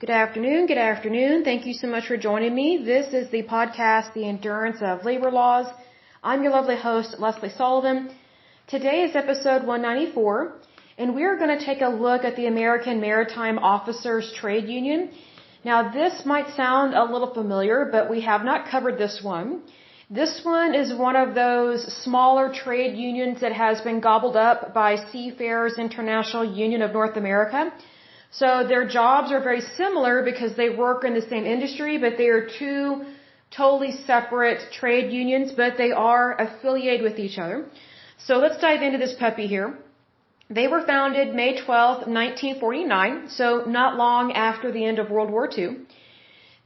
Good afternoon. Good afternoon. Thank you so much for joining me. This is the podcast, The Endurance of Labor Laws. I'm your lovely host, Lesley Sullivan. Today is episode 194, and we're going to take a look at the American Maritime Officers Trade Union. Now, this might sound a little familiar, but we have not covered this one. This one is one of those smaller trade unions that has been gobbled up by Seafarers International Union of North America. So their jobs are very similar because they work in the same industry, but they are two totally separate trade unions, but they are affiliated with each other. So let's dive into this puppy here. They were founded May 12th, 1949, so not long after the end of World War II.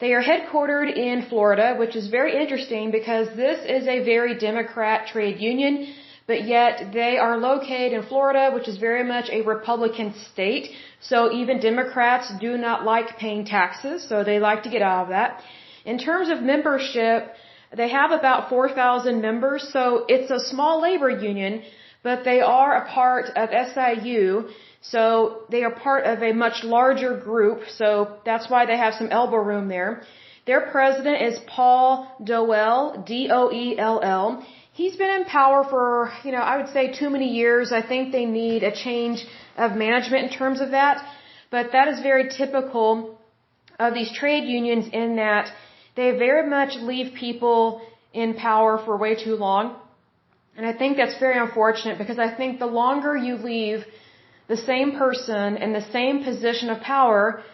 They are headquartered in Florida, which is very interesting because this is a very Democrat trade union, but yet they are located in Florida, which is very much a Republican state. So even Democrats do not like paying taxes, so they like to get out of that. In terms of membership, they have about 4,000 members, so it's a small labor union, but they are a part of SIU, so they are part of a much larger group, so that's why they have some elbow room there. Their president is Paul Doell, D-O-E-L-L. He's been in power for, I would say too many years. I think they need a change of management in terms of that. But that is very typical of these trade unions in that they very much leave people in power for way too long. And I think that's very unfortunate because I think the longer you leave the same person in the same position of power,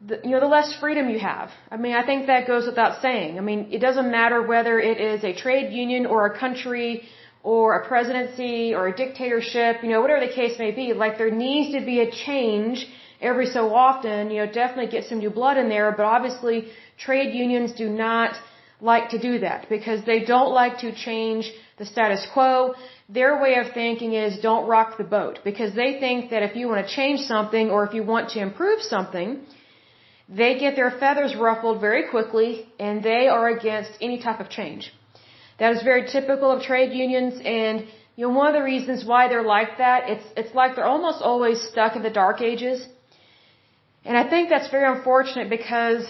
the less freedom you have. I think that goes without saying. It doesn't matter whether it is a trade union or a country or a presidency or a dictatorship, whatever the case may be. Like, there needs to be a change every so often, definitely get some new blood in there, but obviously trade unions do not like to do that because they don't like to change the status quo. Their way of thinking is don't rock the boat because they think that if you want to change something or if you want to improve something, they get their feathers ruffled very quickly, and they are against any type of change. That is very typical of trade unions, and one of the reasons why they're like that, it's like they're almost always stuck in the dark ages. And I think that's very unfortunate because,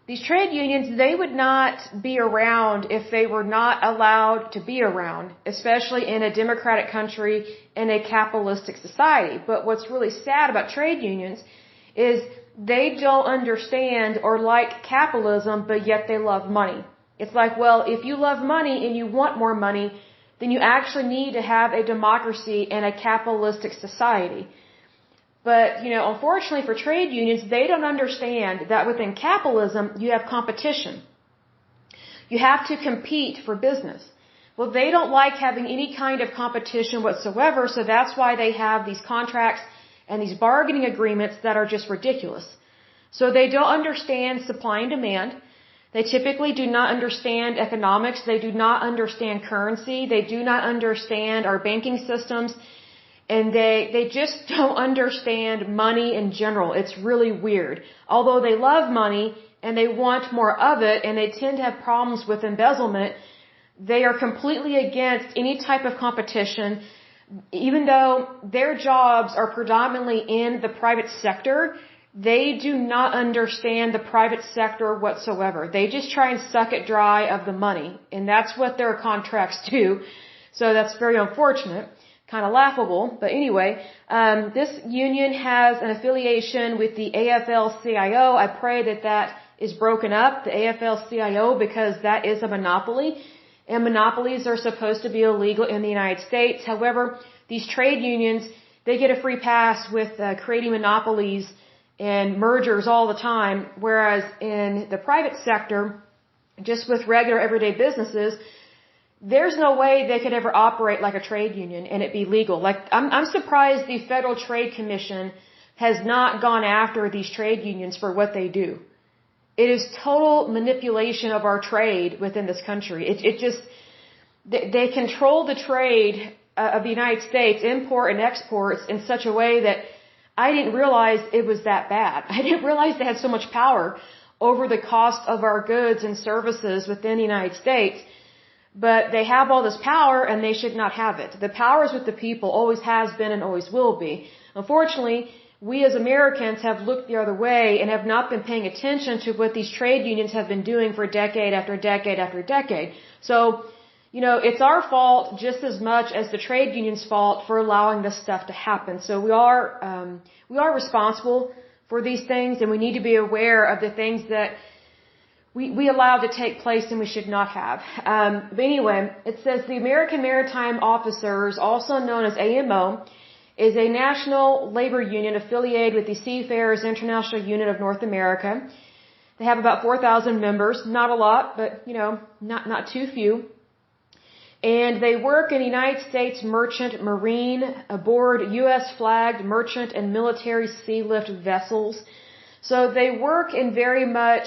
these trade unions, they would not be around if they were not allowed to be around, especially in a democratic country in a capitalistic society. But what's really sad about trade unions is they don't understand or like capitalism, but yet they love money. It's like, well, if you love money and you want more money, then you actually need to have a democracy and a capitalistic society. But, unfortunately for trade unions, they don't understand that within capitalism, you have competition. You have to compete for business. Well, they don't like having any kind of competition whatsoever, so that's why they have these contracts and these bargaining agreements that are just ridiculous. So they don't understand supply and demand. They typically do not understand economics. They do not understand currency. They do not understand our banking systems. And they just don't understand money in general. It's really weird. Although they love money and they want more of it and they tend to have problems with embezzlement, they are completely against any type of competition. Even though their jobs are predominantly in the private sector, they do not understand the private sector whatsoever. They just try and suck it dry of the money. And that's what their contracts do. So that's very unfortunate. Kind of laughable. But anyway, this union has an affiliation with the AFL-CIO. I pray that is broken up, the AFL-CIO, because that is a monopoly. And monopolies are supposed to be illegal in the United States. However, these trade unions, they get a free pass with creating monopolies and mergers all the time, whereas in the private sector, just with regular everyday businesses, there's no way they could ever operate like a trade union and it be legal. Like, I'm surprised the Federal Trade Commission has not gone after these trade unions for what they do. It is total manipulation of our trade within this country. They control the trade of the United States, import and exports, in such a way that I didn't realize it was that bad. I didn't realize they had so much power over the cost of our goods and services within the United States. But they have all this power and they should not have it. The power is with the people, always has been and always will be. Unfortunately, we as Americans have looked the other way and have not been paying attention to what these trade unions have been doing for decade after decade after decade. So, it's our fault just as much as the trade union's fault for allowing this stuff to happen. So we are responsible for these things, and we need to be aware of the things that we allow to take place and we should not have. But anyway, it says the American Maritime Officers, also known as AMO, is a national labor union affiliated with the Seafarers International Union of North America. They have about 4,000 members. Not a lot, but, not too few. And they work in the United States merchant marine aboard U.S. flagged merchant and military sea lift vessels. So they work in very much,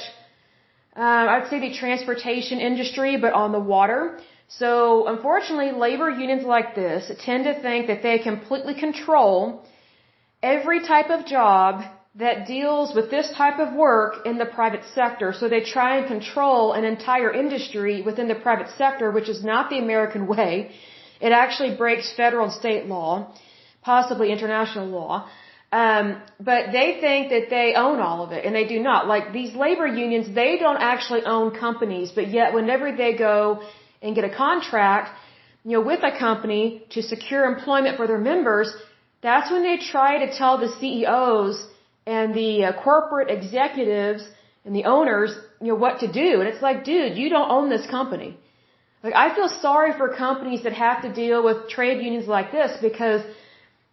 I'd say the transportation industry, but on the water. So unfortunately, labor unions like this tend to think that they completely control every type of job that deals with this type of work in the private sector. So they try and control an entire industry within the private sector, which is not the American way. It actually breaks federal and state law, possibly international law. But they think that they own all of it, and they do not. Like these labor unions, they don't actually own companies, but yet whenever they go and get a contract, with a company to secure employment for their members, that's when they try to tell the CEOs and the corporate executives and the owners, what to do. And it's like, dude, you don't own this company. Like, I feel sorry for companies that have to deal with trade unions like this because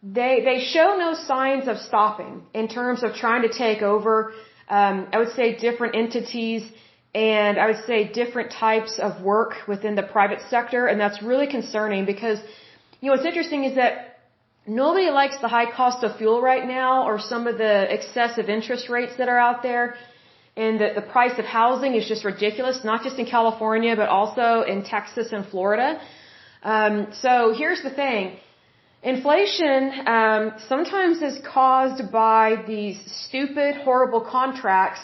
they show no signs of stopping in terms of trying to take over, I would say, different entities and I would say different types of work within the private sector. And that's really concerning because, what's interesting is that nobody likes the high cost of fuel right now or some of the excessive interest rates that are out there. And the price of housing is just ridiculous, not just in California, but also in Texas and Florida. So here's the thing. Inflation sometimes is caused by these stupid, horrible contracts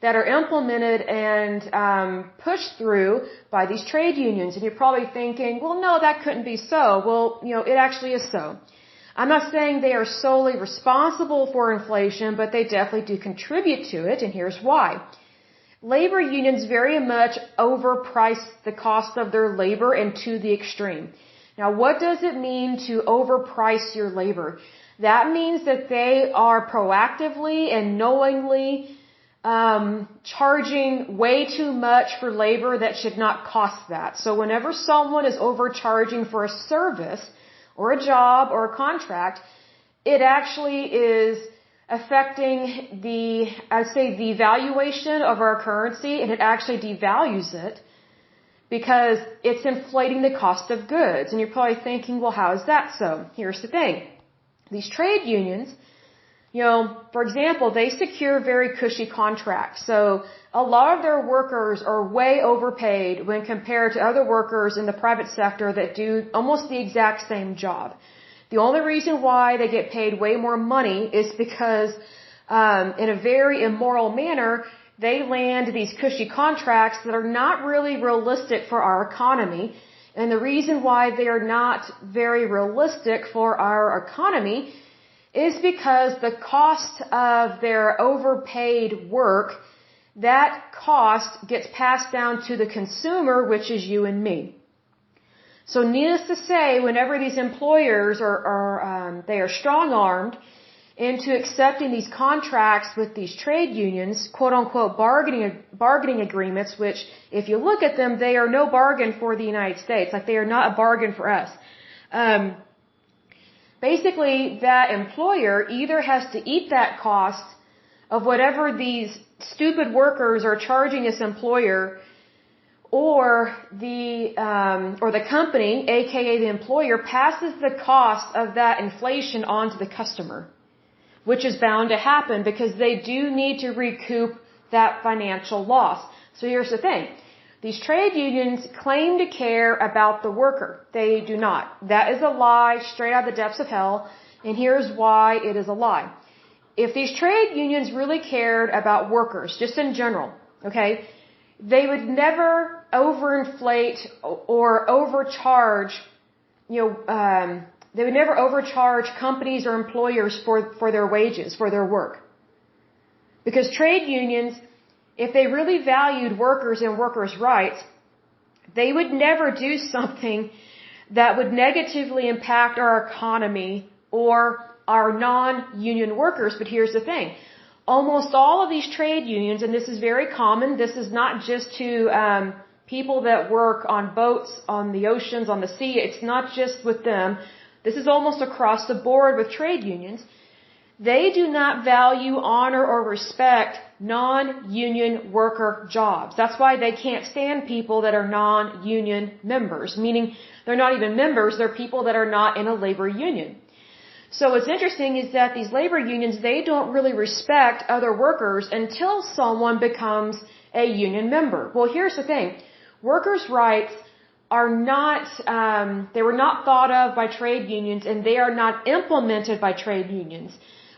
that are implemented and pushed through by these trade unions. And you're probably thinking, well, no, that couldn't be so. Well, it actually is so. I'm not saying they are solely responsible for inflation, but they definitely do contribute to it, and here's why. Labor unions very much overprice the cost of their labor and to the extreme. Now, what does it mean to overprice your labor? That means that they are proactively and knowingly charging way too much for labor that should not cost that. So whenever someone is overcharging for a service, or a job, or a contract, it actually is affecting the valuation of our currency, and it actually devalues it because it's inflating the cost of goods. And you're probably thinking, well, how is that so? Here's the thing. These trade unions, for example, they secure very cushy contracts. So a lot of their workers are way overpaid when compared to other workers in the private sector that do almost the exact same job. The only reason why they get paid way more money is because, in a very immoral manner, they land these cushy contracts that are not really realistic for our economy. And the reason why they are not very realistic for our economy is because the cost of their overpaid work, that cost gets passed down to the consumer, which is you and me. So needless to say, whenever these employers they are strong-armed into accepting these contracts with these trade unions, quote-unquote bargaining agreements, which if you look at them, they are no bargain for the United States. Like they are not a bargain for us. Basically, that employer either has to eat that cost of whatever these stupid workers are charging this employer, or the company, aka the employer, passes the cost of that inflation on to the customer, which is bound to happen because they do need to recoup that financial loss. So here's the thing. These trade unions claim to care about the worker. They do not. That is a lie straight out of the depths of hell, and here's why it is a lie. If these trade unions really cared about workers, just in general, okay, they would never overinflate or overcharge, They would never overcharge companies or employers for their wages, for their work. Because trade unions, if they really valued workers and workers' rights, they would never do something that would negatively impact our economy or our non-union workers. But here's the thing. Almost all of these trade unions, and this is very common, this is not just to people that work on boats, on the oceans, on the sea. It's not just with them. This is almost across the board with trade unions. They do not value, honor, or respect non-union worker jobs. That's why they can't stand people that are non-union members, meaning they're not even members, they're people that are not in a labor union. So what's interesting is that these labor unions, they don't really respect other workers until someone becomes a union member. Well, here's the thing. Workers' rights are not, they were not thought of by trade unions, and they are not implemented by trade unions.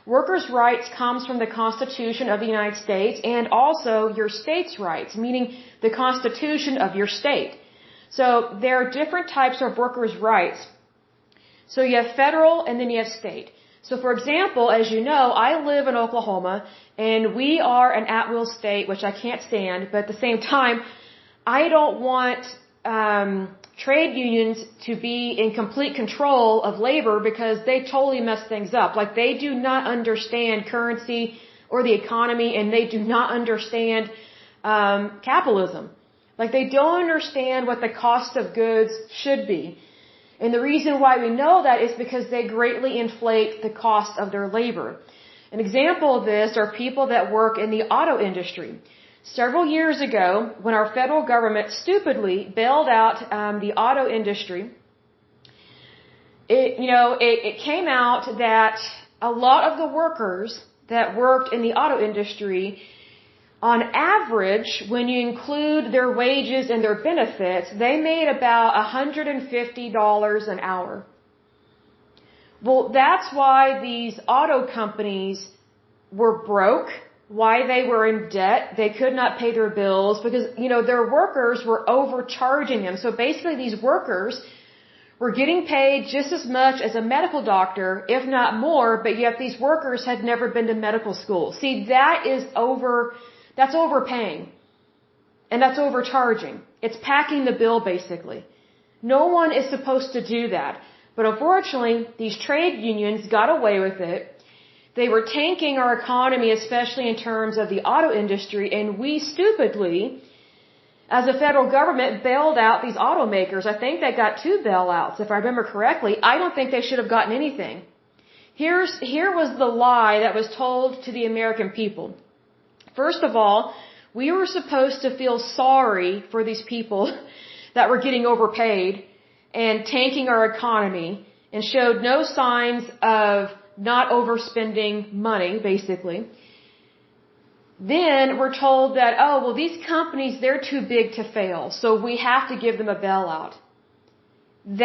Workers' rights comes from the Constitution of the United States and also your state's rights, meaning the Constitution of your state. So there are different types of workers' rights. So you have federal and then you have state. So for example, as you know, I live in Oklahoma and we are an at-will state, which I can't stand, but at the same time, I don't want trade unions to be in complete control of labor because they totally mess things up. Like they do not understand currency or the economy, and they do not understand capitalism. Like they don't understand what the cost of goods should be. And the reason why we know that is because they greatly inflate the cost of their labor. An example of this are people that work in the auto industry. Several years ago, when our federal government stupidly bailed out the auto industry, it came out that a lot of the workers that worked in the auto industry, on average, when you include their wages and their benefits, they made about $150 an hour. Well, that's why these auto companies were broke, why they were in debt. They could not pay their bills because, their workers were overcharging them. So basically these workers were getting paid just as much as a medical doctor, if not more, but yet these workers had never been to medical school. See, that's overpaying. And that's overcharging. It's packing the bill, basically. No one is supposed to do that. But unfortunately, these trade unions got away with it. They were tanking our economy, especially in terms of the auto industry, and we stupidly, as a federal government, bailed out these automakers. I think they got 2 bailouts, if I remember correctly. I don't think they should have gotten anything. Here was the lie that was told to the American people. First of all, we were supposed to feel sorry for these people that were getting overpaid and tanking our economy and showed no signs of not overspending money, basically. Then we're told that, these companies, they're too big to fail, so we have to give them a bailout.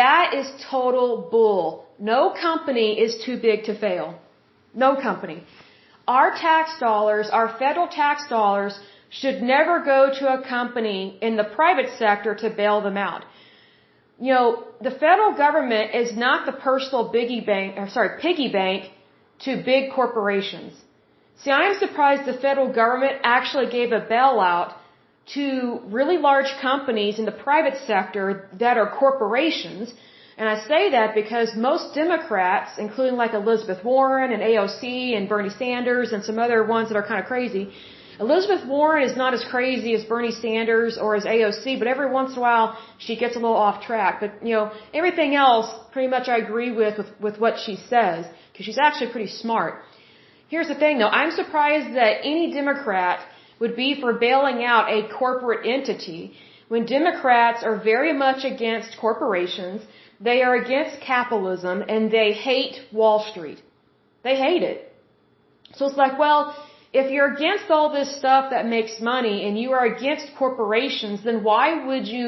That is total bull. No company is too big to fail. No company. Our tax dollars, our federal tax dollars, should never go to a company in the private sector to bail them out. The federal government is not the personal piggy bank to big corporations. See, I am surprised the federal government actually gave a bailout to really large companies in the private sector that are corporations. And I say that because most Democrats, including like Elizabeth Warren and AOC and Bernie Sanders and some other ones that are kind of crazy, Elizabeth Warren is not as crazy as Bernie Sanders or as AOC, but every once in a while she gets a little off track. But, everything else pretty much I agree with what she says, because she's actually pretty smart. Here's the thing, though. I'm surprised that any Democrat would be for bailing out a corporate entity when Democrats are very much against corporations, they are against capitalism, and they hate Wall Street. They hate it. So it's like, well, if you're against all this stuff that makes money and you are against corporations, then why would you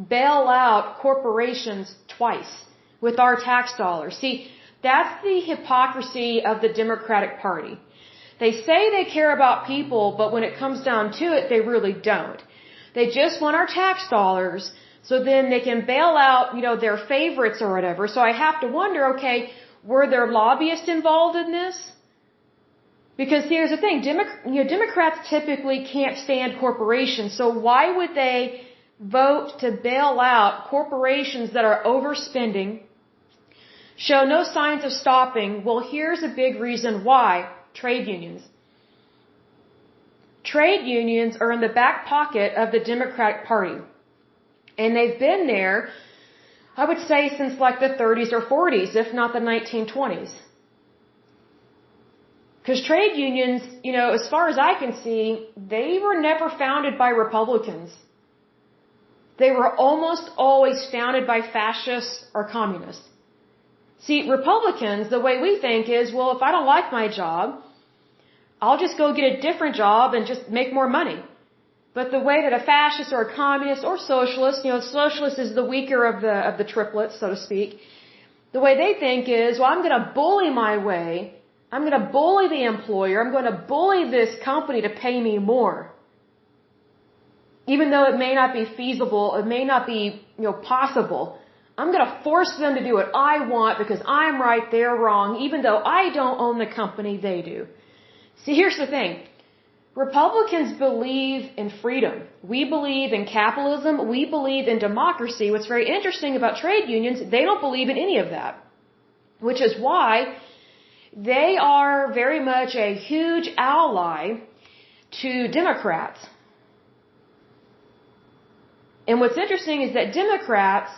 bail out corporations twice with our tax dollars? See, that's the hypocrisy of the Democratic Party. They say they care about people, but when it comes down to it, they really don't. They just want our tax dollars So then they can bail out, their favorites or whatever. So I have to wonder, okay, were there lobbyists involved in this? Because here's the thing, Democrats typically can't stand corporations. So why would they vote to bail out corporations that are overspending, show no signs of stopping? Well, here's a big reason why. Trade unions. Trade unions are in the back pocket of the Democratic Party. And they've been there, I would say, since like the 30s or 40s, if not the 1920s. Because trade unions, as far as I can see, they were never founded by Republicans. They were almost always founded by fascists or communists. See, Republicans, the way we think is, well, if I don't like my job, I'll just go get a different job and just make more money. But the way that a fascist or a communist or socialist, socialist is the weaker of the triplets, so to speak. The way they think is, well, I'm going to bully my way. I'm going to bully the employer. I'm going to bully this company to pay me more. Even though it may not be feasible, it may not be, possible. I'm going to force them to do what I want because I'm right, they're wrong, even though I don't own the company, they do. See, here's the thing. Republicans believe in freedom. We believe in capitalism. We believe in democracy. What's very interesting about trade unions, they don't believe in any of that. Which is why they are very much a huge ally to Democrats. And what's interesting is that Democrats,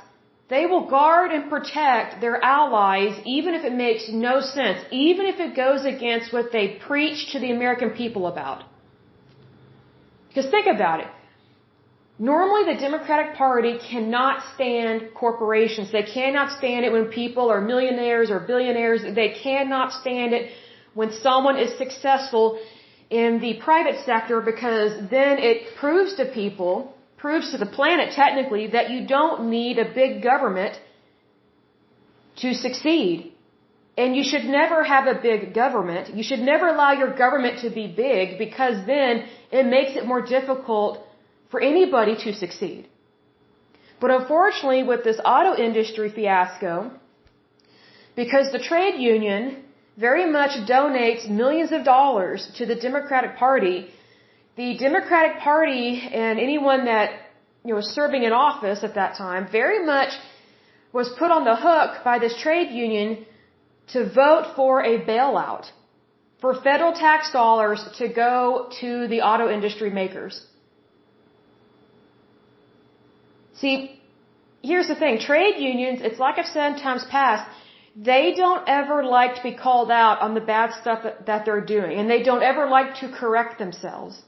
they will guard and protect their allies even if it makes no sense, even if it goes against what they preach to the American people about. Because think about it. Normally the Democratic Party cannot stand corporations. They cannot stand it when people are millionaires or billionaires. They cannot stand it when someone is successful in the private sector, because then it proves to people, proves to the planet technically, that you don't need a big government to succeed. And you should never have a big government. You should never allow your government to be big, because then it makes it more difficult for anybody to succeed. But unfortunately, with this auto industry fiasco, because the trade union very much donates millions of dollars to the Democratic Party, the Democratic Party and anyone that was serving in office at that time very much was put on the hook by this trade union to vote for a bailout for federal tax dollars to go to the auto industry makers. See, here's the thing. Trade unions, it's like I've said in times past, they don't ever like to be called out on the bad stuff that they're doing, and they don't ever like to correct themselves.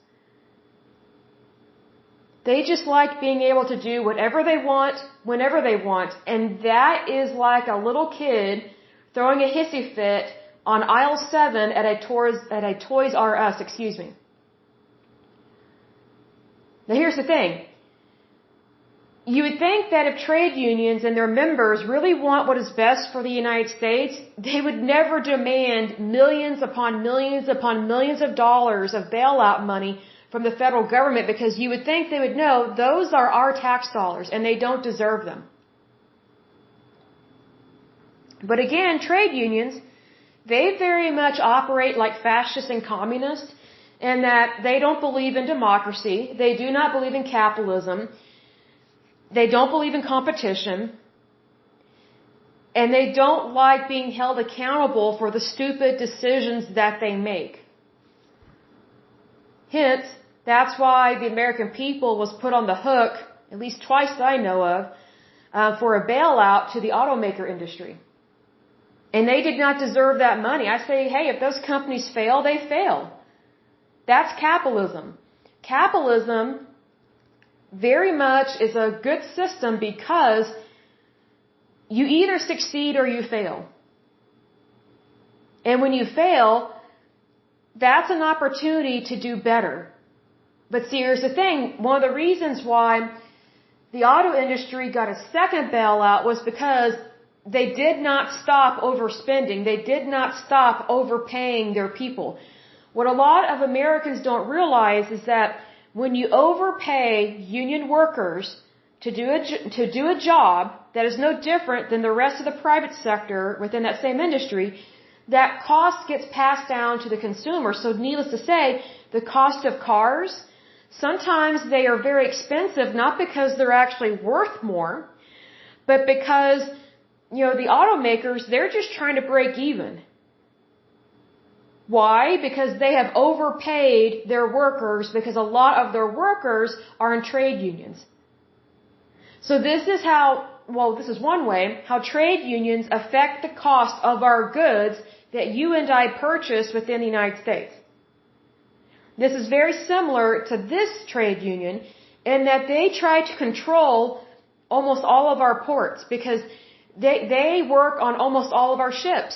They just like being able to do whatever they want, whenever they want, and that is like a little kid throwing a hissy fit on aisle 7 at a Toys R Us, Now here's the thing. You would think that if trade unions and their members really want what is best for the United States, they would never demand millions upon millions upon millions of dollars of bailout money from the federal government, because you would think they would know those are our tax dollars and they don't deserve them. But again, trade unions, they very much operate like fascists and communists, in that they don't believe in democracy, they do not believe in capitalism, they don't believe in competition, and they don't like being held accountable for the stupid decisions that they make. Hence, that's why the American people was put on the hook, at least twice that I know of, for a bailout to the automaker industry. And they did not deserve that money. I say, hey, if those companies fail, they fail. That's capitalism. Capitalism very much is a good system because you either succeed or you fail. And when you fail, that's an opportunity to do better. But see, here's the thing. One of the reasons why the auto industry got a second bailout was because they did not stop overspending. They did not stop overpaying their people. What a lot of Americans don't realize is that when you overpay union workers to do a job that is no different than the rest of the private sector within that same industry, that cost gets passed down to the consumer. So needless to say, the cost of cars, sometimes they are very expensive, not because they're actually worth more, but because, the automakers, they're just trying to break even. Why? Because they have overpaid their workers, because a lot of their workers are in trade unions. So this is this is one way how trade unions affect the cost of our goods that you and I purchase within the United States. This is very similar to this trade union in that they try to control almost all of our ports because they work on almost all of our ships.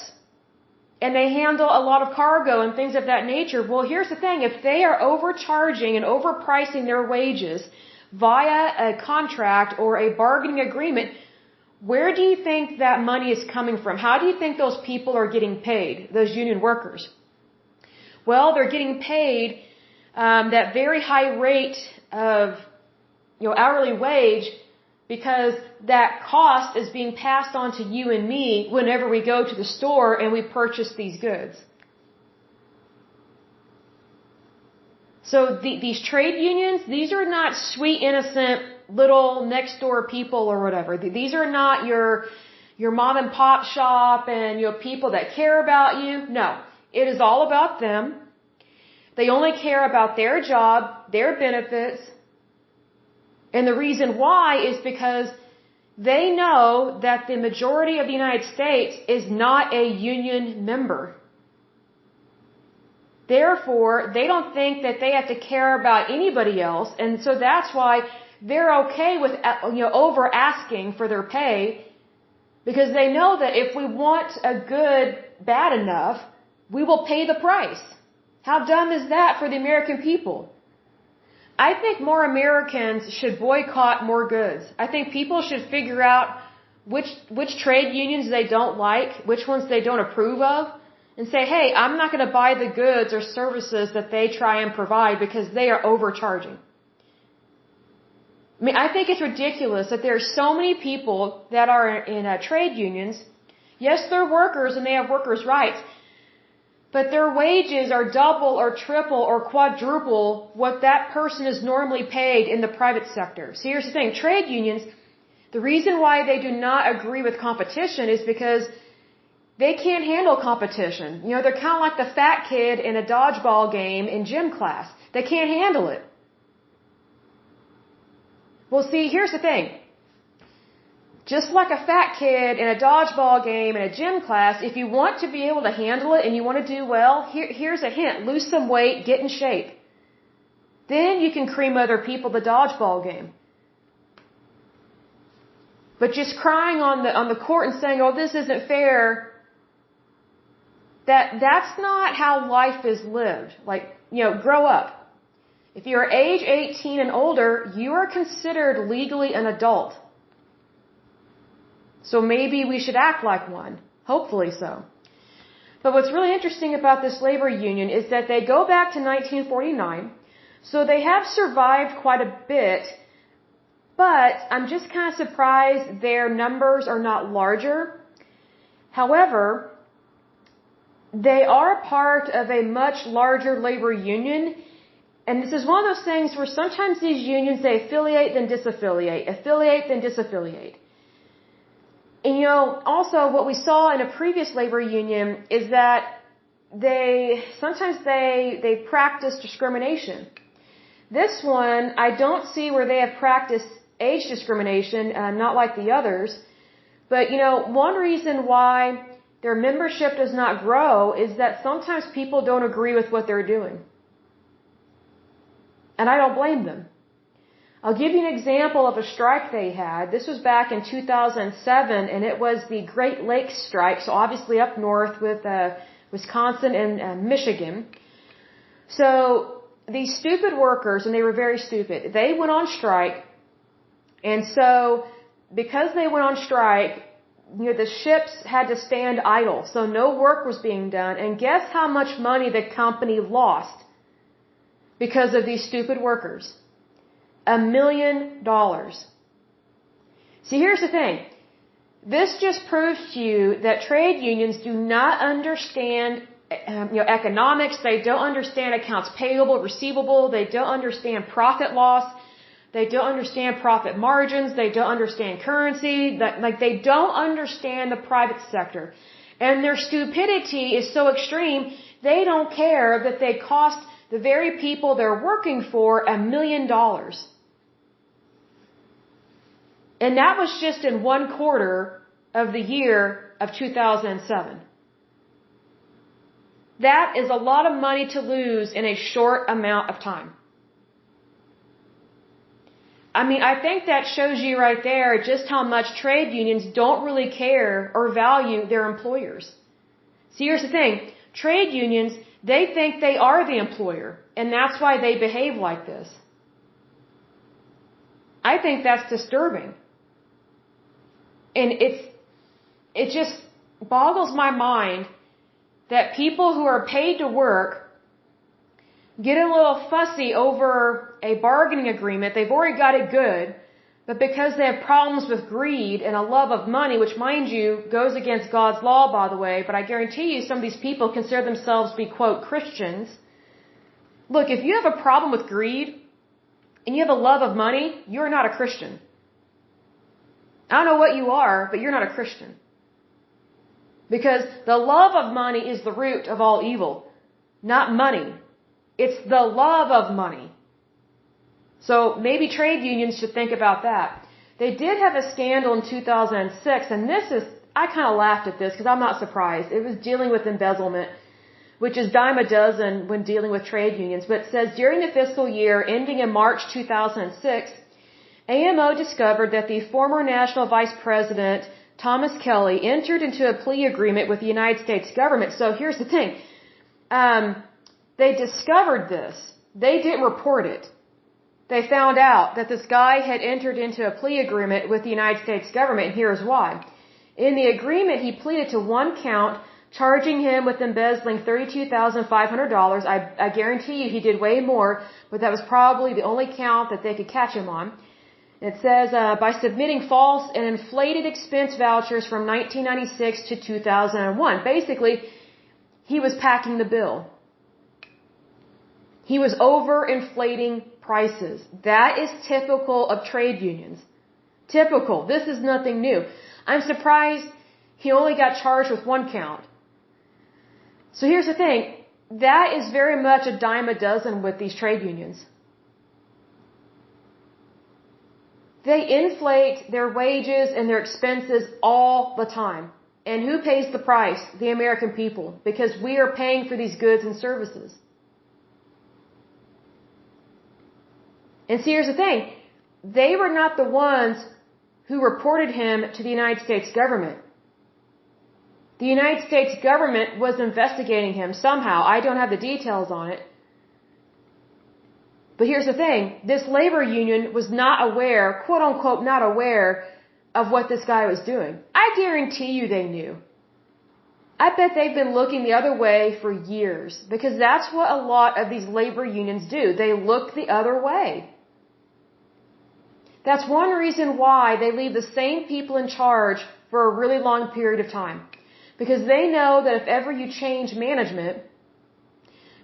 And they handle a lot of cargo and things of that nature. Well, here's the thing. If they are overcharging and overpricing their wages via a contract or a bargaining agreement, where do you think that money is coming from? How do you think those people are getting paid, those union workers? Well, they're getting paid that very high rate of hourly wage because that cost is being passed on to you and me whenever we go to the store and we purchase these goods. So these trade unions, these are not sweet, innocent, little next door people or whatever. These are not your mom and pop shop and people that care about you. No, it is all about them. They only care about their job, their benefits. And the reason why is because they know that the majority of the United States is not a union member. Therefore, they don't think that they have to care about anybody else. And so that's why they're okay with, over asking for their pay because they know that if we want a good bad enough, we will pay the price. How dumb is that for the American people? I think more Americans should boycott more goods. I think people should figure out which trade unions they don't like, which ones they don't approve of, and say, hey, I'm not going to buy the goods or services that they try and provide because they are overcharging. I think it's ridiculous that there are so many people that are in trade unions. Yes, they're workers and they have workers' rights, but their wages are double or triple or quadruple what that person is normally paid in the private sector. So here's the thing. Trade unions, the reason why they do not agree with competition is because they can't handle competition. They're kind of like the fat kid in a dodgeball game in gym class. They can't handle it. Well, see, here's the thing. Just like a fat kid in a dodgeball game in a gym class, if you want to be able to handle it and you want to do well, here's a hint. Lose some weight, get in shape. Then you can cream other people the dodgeball game. But just crying on the court and saying, oh, this isn't fair, that's not how life is lived. Grow up. If you're age 18 and older, you are considered legally an adult. So maybe we should act like one. Hopefully so. But what's really interesting about this labor union is that they go back to 1949. So they have survived quite a bit. But I'm just kind of surprised their numbers are not larger. However, they are part of a much larger labor union. And this is one of those things where sometimes these unions, they affiliate, then disaffiliate, affiliate, then disaffiliate. And also what we saw in a previous labor union is that sometimes they practice discrimination. This one, I don't see where they have practiced age discrimination, not like the others. But, one reason why their membership does not grow is that sometimes people don't agree with what they're doing. And I don't blame them. I'll give you an example of a strike they had. This was back in 2007, and it was the Great Lakes strike, so obviously up north with Wisconsin and Michigan. So these stupid workers, and they were very stupid, they went on strike. And so because they went on strike, the ships had to stand idle, so no work was being done. And guess how much money the company lost because of these stupid workers? $1 million. See, here's the thing. This just proves to you that trade unions do not understand economics. They don't understand accounts payable, receivable. They don't understand profit loss. They don't understand profit margins. They don't understand currency. They don't understand the private sector. And their stupidity is so extreme, they don't care that they cost the very people they're working for $1 million. And that was just in one quarter of the year of 2007. That is a lot of money to lose in a short amount of time. I mean, I think that shows you right there just how much trade unions don't really care or value their employers. See, here's the thing. Trade unions, they think they are the employer, and that's why they behave like this. I think that's disturbing. And it just boggles my mind that people who are paid to work get a little fussy over a bargaining agreement. They've already got it good, but because they have problems with greed and a love of money, which, mind you, goes against God's law, by the way, but I guarantee you some of these people consider themselves to be, quote, Christians. Look, if you have a problem with greed and you have a love of money, you're not a Christian. I don't know what you are, but you're not a Christian. Because the love of money is the root of all evil, not money. It's the love of money. So maybe trade unions should think about that. They did have a scandal in 2006, and I kind of laughed at this because I'm not surprised. It was dealing with embezzlement, which is dime a dozen when dealing with trade unions. But it says during the fiscal year ending in March 2006, AMO discovered that the former National Vice President, Thomas Kelly, entered into a plea agreement with the United States government. So here's the thing. They discovered this. They didn't report it. They found out that this guy had entered into a plea agreement with the United States government, and here's why. In the agreement, he pleaded to one count, charging him with embezzling $32,500. I guarantee you he did way more, but that was probably the only count that they could catch him on. It says, by submitting false and inflated expense vouchers from 1996 to 2001. Basically, he was packing the bill. He was overinflating prices. That is typical of trade unions. Typical. This is nothing new. I'm surprised he only got charged with one count. So here's the thing. That is very much a dime a dozen with these trade unions. They inflate their wages and their expenses all the time. And who pays the price? The American people. Because we are paying for these goods and services. And see, here's the thing. They were not the ones who reported him to the United States government. The United States government was investigating him somehow. I don't have the details on it. But here's the thing. This labor union was not aware, quote unquote, not aware of what this guy was doing. I guarantee you they knew. I bet they've been looking the other way for years, because that's what a lot of these labor unions do. They look the other way. That's one reason why they leave the same people in charge for a really long period of time. Because they know that if ever you change management,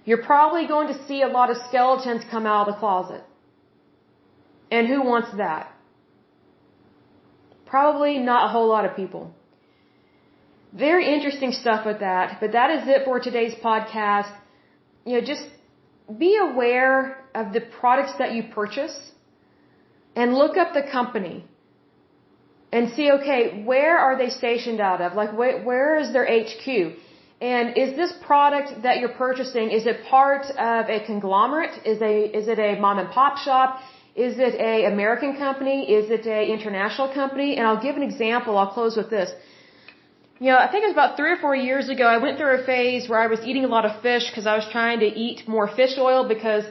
you're probably going to see a lot of skeletons come out of the closet. And who wants that? Probably not a whole lot of people. Very interesting stuff with that. But that is it for today's podcast. Just be aware of the products that you purchase. And look up the company and see, okay, where are they stationed out of? Like, where is their HQ? And is this product that you're purchasing, is it part of a conglomerate? Is it a mom and pop shop? Is it a American company? Is it a international company? And I'll give an example. I'll close with this. I think it was about 3 or 4 years ago, I went through a phase where I was eating a lot of fish because I was trying to eat more fish oil because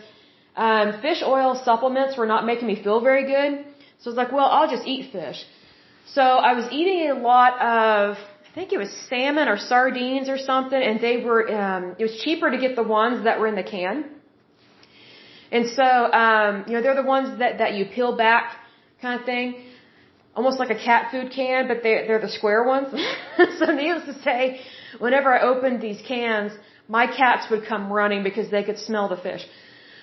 fish oil supplements were not making me feel very good. So I was like, well, I'll just eat fish. So I was eating a lot of, I think it was salmon or sardines or something, and they were, it was cheaper to get the ones that were in the can. And so, they're the ones that you peel back kind of thing. almost like a cat food can, but they're the square ones. So needless to say, whenever I opened these cans, my cats would come running because they could smell the fish.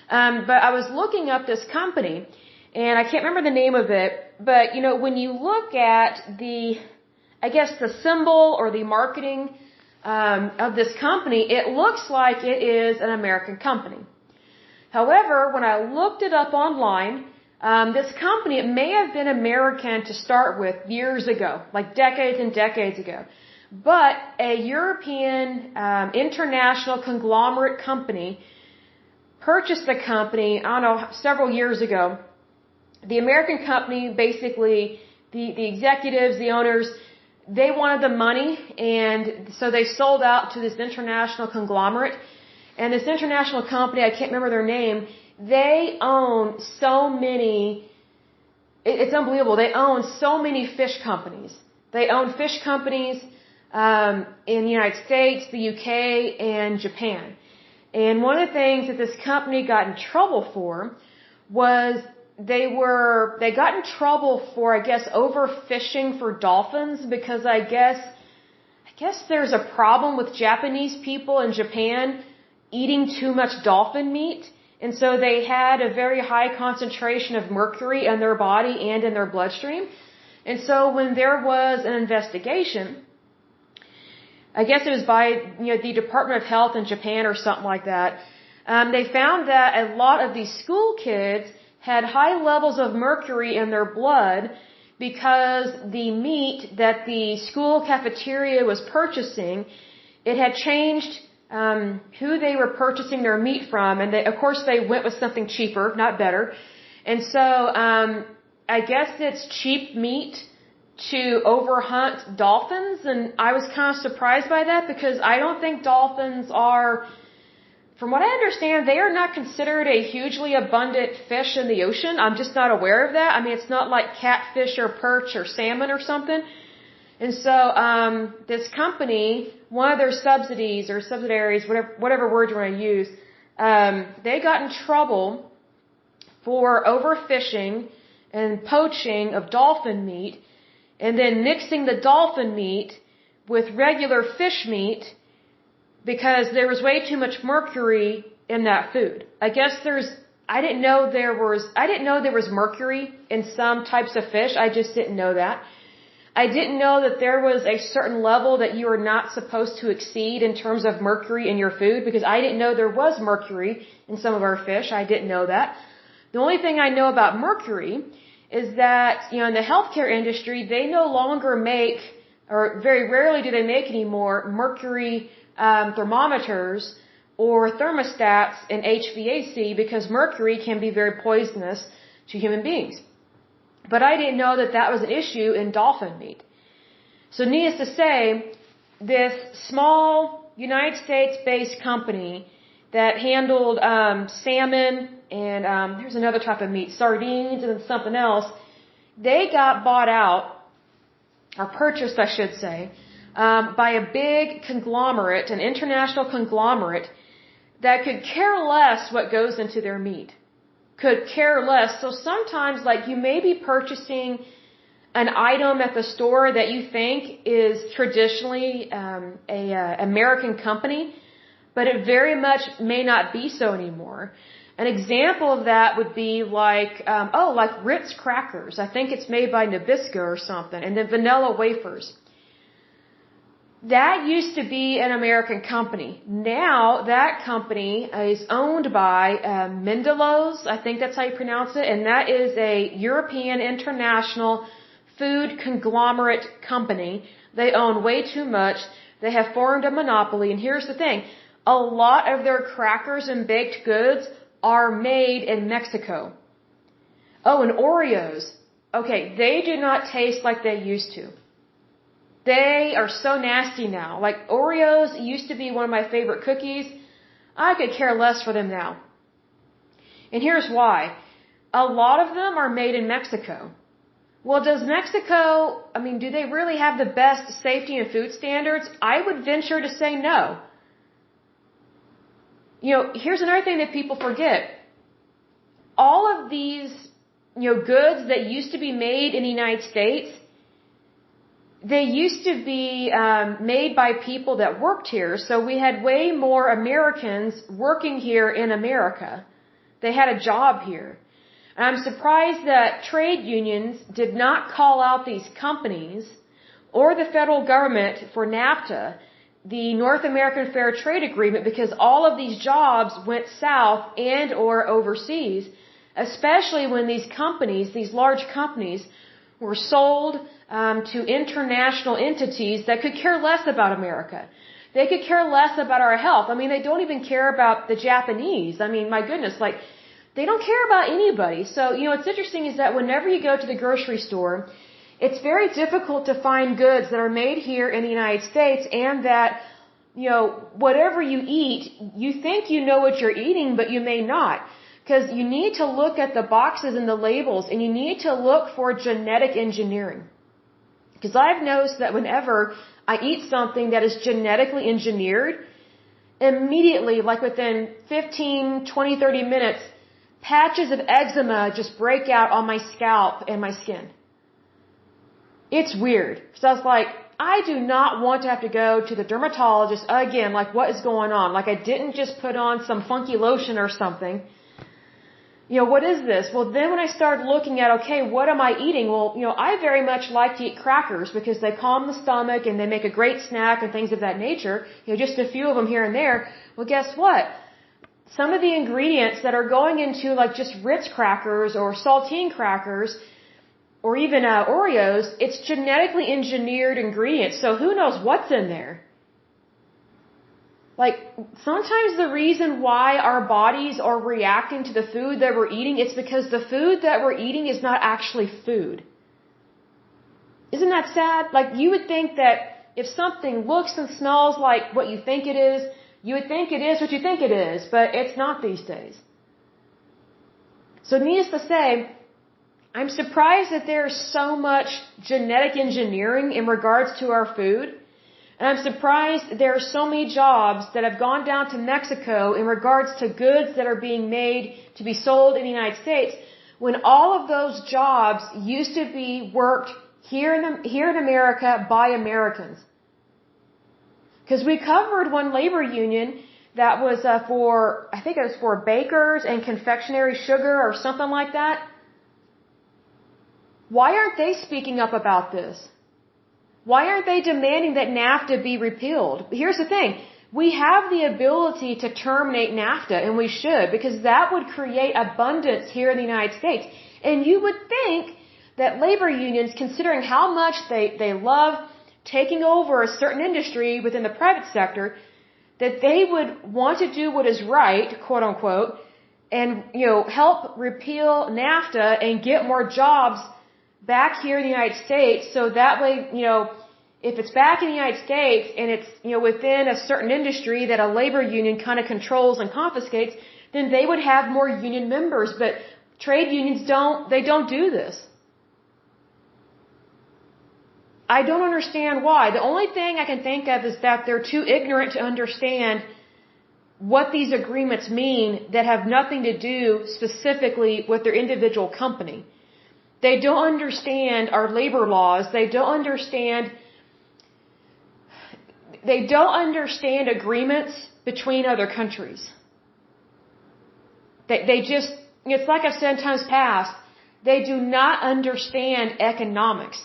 But I was looking up this company, and I can't remember the name of it, but when you look at the symbol or the marketing of this company, it looks like it is an American company. However, when I looked it up online, this company, it may have been American to start with years ago, like decades and decades ago. But a European international conglomerate company purchased the company, I don't know, several years ago. The American company, basically, the executives, the owners, they wanted the money, and so they sold out to this international conglomerate. And this international company, I can't remember their name, they own so many, it's unbelievable, they own so many fish companies. They own fish companies in the United States, the UK, and Japan. And one of the things that this company got in trouble for was they got in trouble for, I guess, overfishing for dolphins, because I guess there's a problem with Japanese people in Japan eating too much dolphin meat. And so they had a very high concentration of mercury in their body and in their bloodstream. And so when there was an investigation, I guess it was by the Department of Health in Japan or something like that, they found that a lot of these school kids had high levels of mercury in their blood because the meat that the school cafeteria was purchasing, it had changed who they were purchasing their meat from, and of course they went with something cheaper, not better. And so I guess it's cheap meat to overhunt dolphins, and I was kind of surprised by that, because I don't think dolphins are, from what I understand, they are not considered a hugely abundant fish in the ocean. I'm just not aware of that. I mean, it's not like catfish or perch or salmon or something. And so this company, one of their subsidiaries, whatever word you want to use, they got in trouble for overfishing and poaching of dolphin meat, and then mixing the dolphin meat with regular fish meat, because there was way too much mercury in that food. I didn't know there was mercury in some types of fish. I just didn't know that. I didn't know that there was a certain level that you are not supposed to exceed in terms of mercury in your food, because I didn't know there was mercury in some of our fish. I didn't know that. The only thing I know about mercury is that, in the healthcare industry, they no longer make, or very rarely do they make anymore, mercury thermometers or thermostats in HVAC, because mercury can be very poisonous to human beings. But I didn't know that that was an issue in dolphin meat. So needless to say, this small United States-based company that handled salmon and there's another type of meat, sardines, and then something else, they got bought out, or purchased, I should say, by a big conglomerate, an international conglomerate, that could care less what goes into their meat. Could care less. So sometimes, like, you may be purchasing an item at the store that you think is traditionally a American company, but it very much may not be so anymore. An example of that would be like Ritz crackers. I think it's made by Nabisco or something, and then vanilla wafers. That used to be an American company. Now that company is owned by Mendelows, I think that's how you pronounce it, and that is a European international food conglomerate company. They own way too much. They have formed a monopoly, and here's the thing. A lot of their crackers and baked goods are made in Mexico. Oh, and Oreos. Okay, they do not taste like they used to. They are so nasty now. Like, Oreos used to be one of my favorite cookies. I could care less for them now. And here's why. A lot of them are made in Mexico. Well, does Mexico, do they really have the best safety and food standards? I would venture to say no. Here's another thing that people forget. All of these, goods that used to be made in the United States, they used to be made by people that worked here. So we had way more Americans working here in America. They had a job here. And I'm surprised that trade unions did not call out these companies or the federal government for NAFTA, the North American Fair Trade Agreement, because all of these jobs went south and or overseas, especially when these companies, these large companies, were sold to international entities that could care less about America. They could care less about our health. I mean, they don't even care about the Japanese. I mean, my goodness, they don't care about anybody. So, what's interesting is that whenever you go to the grocery store, it's very difficult to find goods that are made here in the United States and that, whatever you eat, you think you know what you're eating, but you may not. Because you need to look at the boxes and the labels, and you need to look for genetic engineering. Because I've noticed that whenever I eat something that is genetically engineered, immediately, within 15, 20, 30 minutes, patches of eczema just break out on my scalp and my skin. It's weird. So I was like, I do not want to have to go to the dermatologist again, what is going on? I didn't just put on some funky lotion or something. What is this? Well, then when I started looking at, okay, what am I eating? Well, I very much like to eat crackers because they calm the stomach and they make a great snack and things of that nature. Just a few of them here and there. Well, guess what? Some of the ingredients that are going into just Ritz crackers or saltine crackers or even Oreos, it's genetically engineered ingredients. So who knows what's in there? Sometimes the reason why our bodies are reacting to the food that we're eating, it's because the food that we're eating is not actually food. Isn't that sad? You would think that if something looks and smells like what you think it is, you would think it is what you think it is, but it's not these days. So needless to say, I'm surprised that there's so much genetic engineering in regards to our food. And I'm surprised there are so many jobs that have gone down to Mexico in regards to goods that are being made to be sold in the United States, when all of those jobs used to be worked here in America by Americans. Because we covered one labor union that was I think it was for bakers and confectionery sugar or something like that. Why aren't they speaking up about this? Why aren't they demanding that NAFTA be repealed? Here's the thing. We have the ability to terminate NAFTA, and we should, because that would create abundance here in the United States. And you would think that labor unions, considering how much they love taking over a certain industry within the private sector, that they would want to do what is right, quote unquote, and, help repeal NAFTA and get more jobs back here in the United States, so that way, if it's back in the United States and it's, within a certain industry that a labor union kind of controls and confiscates, then they would have more union members. But trade unions don't do this. I don't understand why. The only thing I can think of is that they're too ignorant to understand what these agreements mean that have nothing to do specifically with their individual company. They don't understand our labor laws. They don't understand agreements between other countries. They just, it's like I've said in times past, they do not understand economics.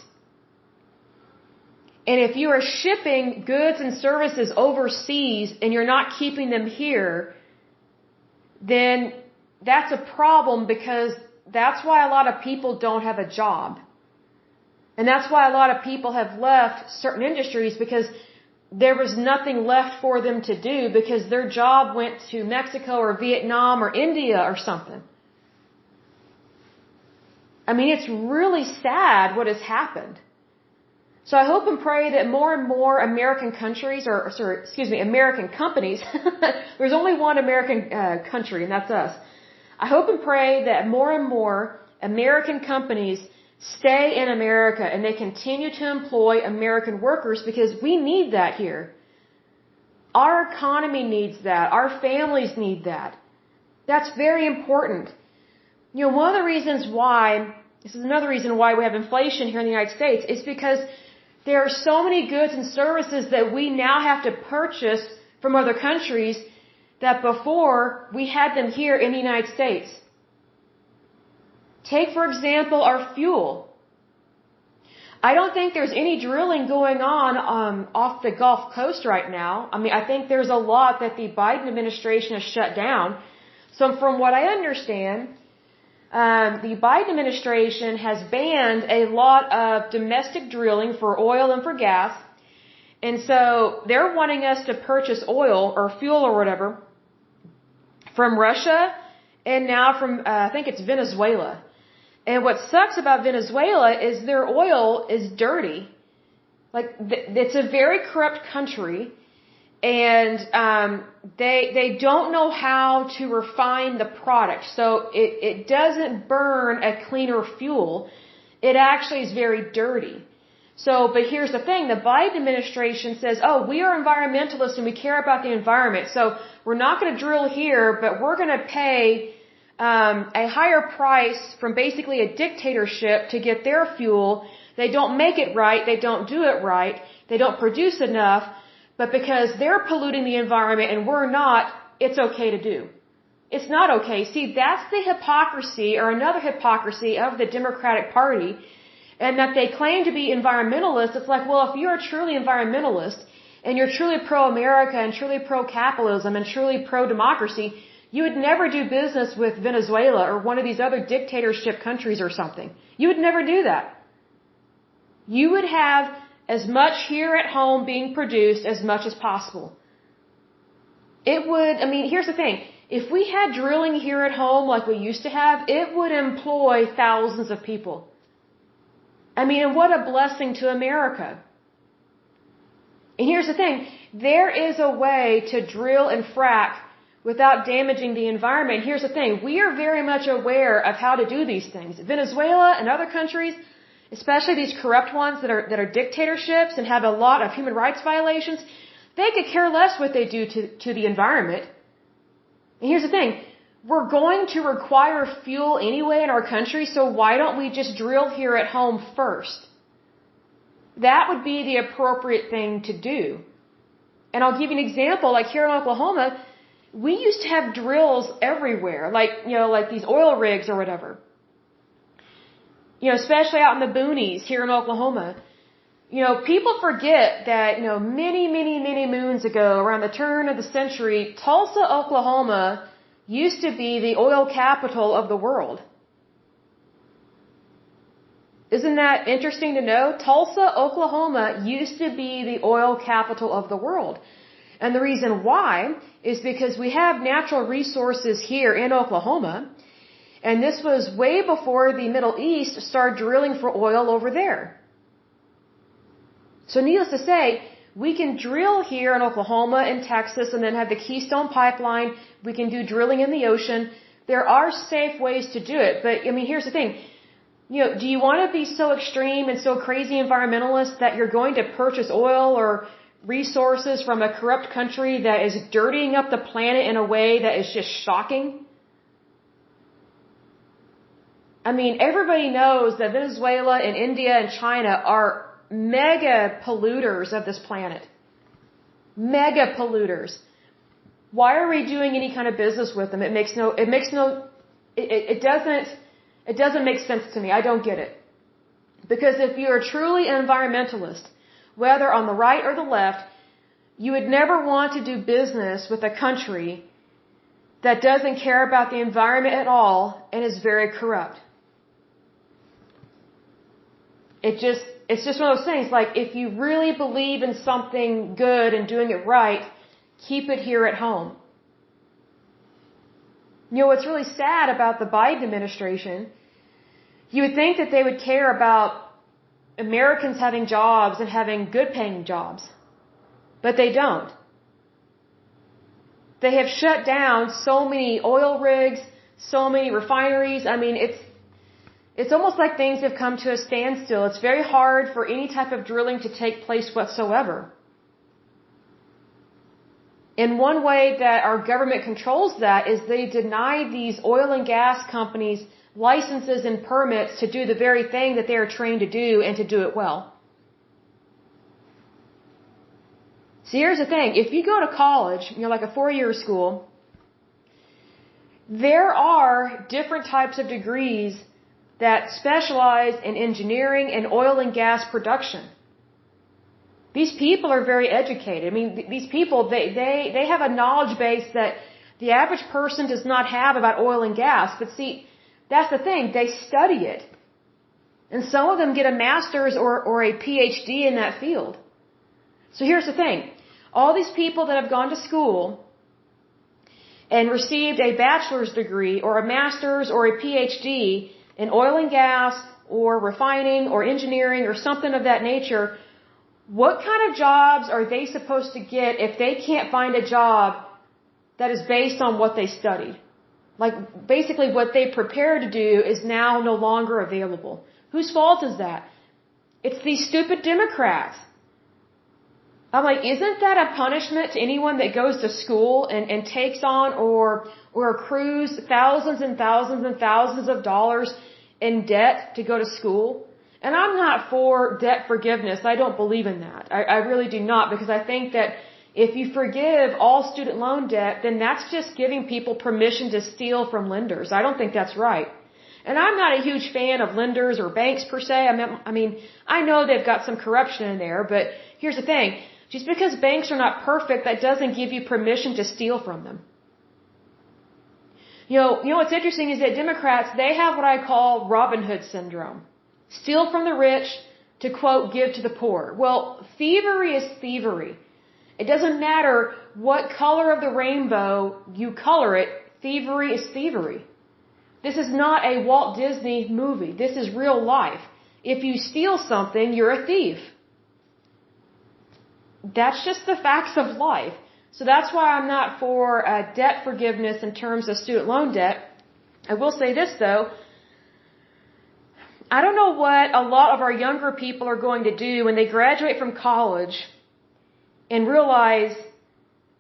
And if you are shipping goods and services overseas and you're not keeping them here, then that's a problem, because that's why a lot of people don't have a job. And that's why a lot of people have left certain industries, because there was nothing left for them to do, because their job went to Mexico or Vietnam or India or something. I mean, it's really sad what has happened. So I hope and pray that more and more American countries, American companies, there's only one American country, and that's us. I hope and pray that more and more American companies stay in America and they continue to employ American workers, because we need that here. Our economy needs that. Our families need that. That's very important. One of the reasons why, this is another reason why we have inflation here in the United States, is because there are so many goods and services that we now have to purchase from other countries that before we had them here in the United States. Take, for example, our fuel. I don't think there's any drilling going on off the Gulf Coast right now. I think there's a lot that the Biden administration has shut down. So from what I understand, the Biden administration has banned a lot of domestic drilling for oil and for gas. And so they're wanting us to purchase oil or fuel or whatever from Russia and now from, I think it's Venezuela. And what sucks about Venezuela is their oil is dirty. It's a very corrupt country, and they don't know how to refine the product. So it doesn't burn a cleaner fuel. It actually is very dirty. But here's the thing, the Biden administration says, oh, we are environmentalists and we care about the environment. So we're not going to drill here, but we're going to pay a higher price from basically a dictatorship to get their fuel. They don't make it right. They don't do it right. They don't produce enough. But because they're polluting the environment and we're not, it's okay to do. It's not okay. See, that's the hypocrisy or another hypocrisy of the Democratic Party, and that they claim to be environmentalists. It's like, well, if you're a truly environmentalist and you're truly pro-America and truly pro-capitalism and truly pro-democracy, you would never do business with Venezuela or one of these other dictatorship countries or something. You would never do that. You would have as much here at home being produced as much as possible. Here's the thing. If we had drilling here at home like we used to have, it would employ thousands of people. And what a blessing to America. And here's the thing. There is a way to drill and frack without damaging the environment. Here's the thing. We are very much aware of how to do these things. Venezuela and other countries, especially these corrupt ones that are dictatorships and have a lot of human rights violations, they could care less what they do to the environment. And here's the thing. We're going to require fuel anyway in our country, so why don't we just drill here at home first? That would be the appropriate thing to do. And I'll give you an example. Like here in Oklahoma, we used to have drills everywhere, like these oil rigs or whatever. Especially out in the boonies here in Oklahoma. People forget that, many, many, many moons ago, around the turn of the century, Tulsa, Oklahoma used to be the oil capital of the world. Isn't that interesting to know? Tulsa, Oklahoma used to be the oil capital of the world. And the reason why is because we have natural resources here in Oklahoma, and this was way before the Middle East started drilling for oil over there. So needless to say, we can drill here in Oklahoma and Texas and then have the Keystone Pipeline. We can do drilling in the ocean. There are safe ways to do it. But, here's the thing. Do you want to be so extreme and so crazy environmentalist that you're going to purchase oil or resources from a corrupt country that is dirtying up the planet in a way that is just shocking? Everybody knows that Venezuela and India and China are mega polluters of this planet. Mega polluters. Why are we doing any kind of business with them? It doesn't make sense to me. I don't get it. Because if you're truly an environmentalist, whether on the right or the left, you would never want to do business with a country that doesn't care about the environment at all and is very corrupt. It's just one of those things, like if you really believe in something good and doing it right, keep it here at home. What's really sad about the Biden administration, you would think that they would care about Americans having jobs and having good paying jobs. But they don't. They have shut down so many oil rigs, so many refineries. It's almost like things have come to a standstill. It's very hard for any type of drilling to take place whatsoever. And one way that our government controls that is they deny these oil and gas companies licenses and permits to do the very thing that they are trained to do and to do it well. See, here's the thing. If you go to college, like a 4-year school, there are different types of degrees that specialize in engineering and oil and gas production. These people are very educated. I mean, these people, they have a knowledge base that the average person does not have about oil and gas. But see, that's the thing. They study it. And some of them get a master's or a PhD in that field. So here's the thing. All these people that have gone to school and received a bachelor's degree or a master's or a PhD in oil and gas or refining or engineering or something of that nature, what kind of jobs are they supposed to get if they can't find a job that is based on what they studied? Like, basically what they prepared to do is now no longer available. Whose fault is that? It's these stupid Democrats. I'm like, isn't that a punishment to anyone that goes to school and takes on or accrues thousands and thousands and thousands of dollars in debt to go to school? And I'm not for debt forgiveness. I don't believe in that. I really do not, because I think that if you forgive all student loan debt, then that's just giving people permission to steal from lenders. I don't think that's right. And I'm not a huge fan of lenders or banks per se. I mean, I know they've got some corruption in there, but here's the thing. Just because banks are not perfect, that doesn't give you permission to steal from them. You know what's interesting is that Democrats, they have what I call Robin Hood syndrome. Steal from the rich to, quote, give to the poor. Well, thievery is thievery. It doesn't matter what color of the rainbow you color it, thievery is thievery. This is not a Walt Disney movie. This is real life. If you steal something, you're a thief. That's just the facts of life. So that's why I'm not for debt forgiveness in terms of student loan debt. I will say this, though. I don't know what a lot of our younger people are going to do when they graduate from college and realize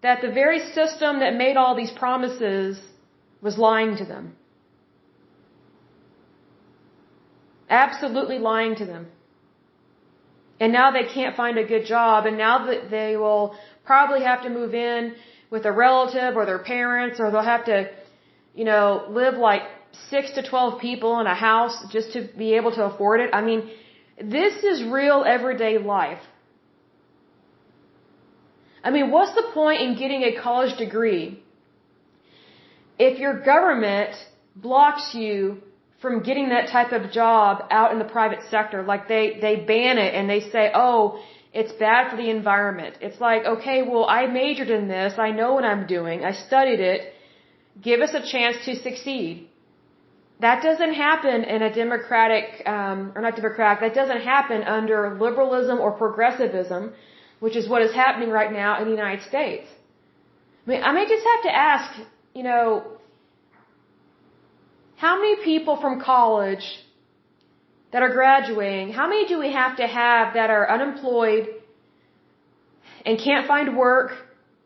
that the very system that made all these promises was lying to them. Absolutely lying to them. And now they can't find a good job, and now that they will probably have to move in with a relative or their parents, or they'll have to, live like 6 to 12 people in a house just to be able to afford it. I mean, this is real everyday life. I mean, what's the point in getting a college degree if your government blocks you from getting that type of job out in the private sector? Like they ban it and they say, oh, it's bad for the environment. It's like, okay, well, I majored in this. I know what I'm doing. I studied it. Give us a chance to succeed. That doesn't happen in a that doesn't happen under liberalism or progressivism, which is what is happening right now in the United States. I may just have to ask, how many people from college that are graduating, how many do we have to have that are unemployed and can't find work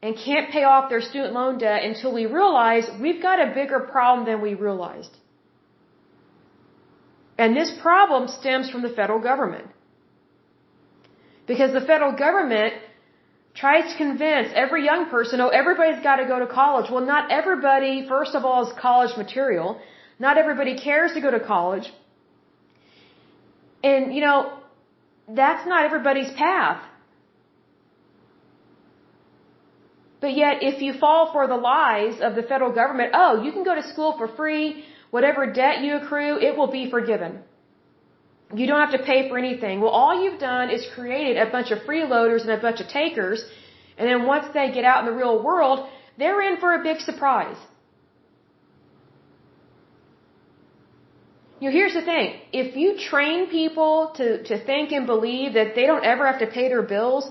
and can't pay off their student loan debt until we realize we've got a bigger problem than we realized? And this problem stems from the federal government. Because the federal government tries to convince every young person, oh, everybody's got to go to college. Well, not everybody, first of all, is college material. Not everybody cares to go to college. And, that's not everybody's path. But yet, if you fall for the lies of the federal government, oh, you can go to school for free, whatever debt you accrue, it will be forgiven. You don't have to pay for anything. Well, all you've done is created a bunch of freeloaders and a bunch of takers, and then once they get out in the real world, they're in for a big surprise. Here's the thing. If you train people to think and believe that they don't ever have to pay their bills,